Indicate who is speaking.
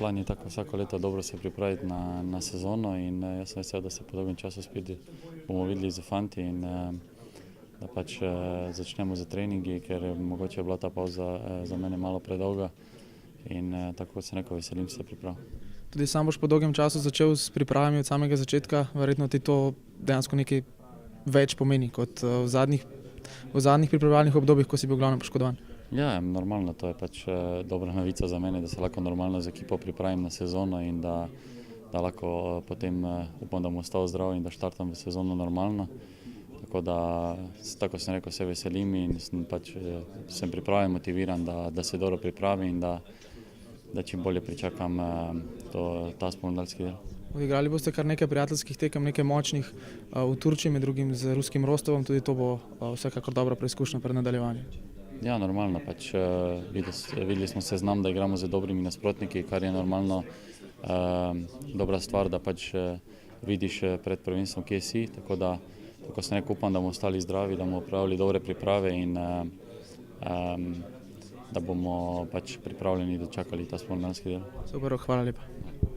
Speaker 1: plan je tako vsako leto dobro se pripraviti na sezono in jaz sem vesel, da se po dolgem času spet bomo videli z fanti in da pač začnemo z treningi, ker mogoče je bila ta pauza za mene malo predolga in tako kot sem rekel, veselim se priprav.
Speaker 2: Tudi sam boš po dolgem času začel s pripravami od samega začetka, verjetno ti to dejansko nekaj več pomeni kot v zadnjih pripravljalnih obdobjih, ko si bil glavno poškodovan.
Speaker 1: Ja, normalno, to je pač dobra novica za mene, da se lahko normalno z ekipo pripravim na sezono in da lahko potem upam, da bom ostal zdrav in da štartam v sezono normalno. Tako da, tako sem rekel, se veselim in sem pripravljen, motiviran, da se dobro pripravim in da čim bolje pričakam ta spomladanski del.
Speaker 2: Odigrali boste kar nekaj prijateljskih tekem, nekaj močnih v Turčiji, med drugim z ruskim Rostovom, tudi to bo vsekakor dobra preizkušnja pred nadaljevanjem.
Speaker 1: Ja, normalno, pač videli smo seznam, da igramo z dobrimi nasprotniki, kar je normalno dobra stvar, da pač vidiš pred prvenstvom, kje si, tako da tako sem rekel, upam, da bomo ostali zdravi, da bomo opravili dobre priprave in da bomo pač pripravljeni dočakali ta spomladanski del.
Speaker 2: Super, hvala lepa.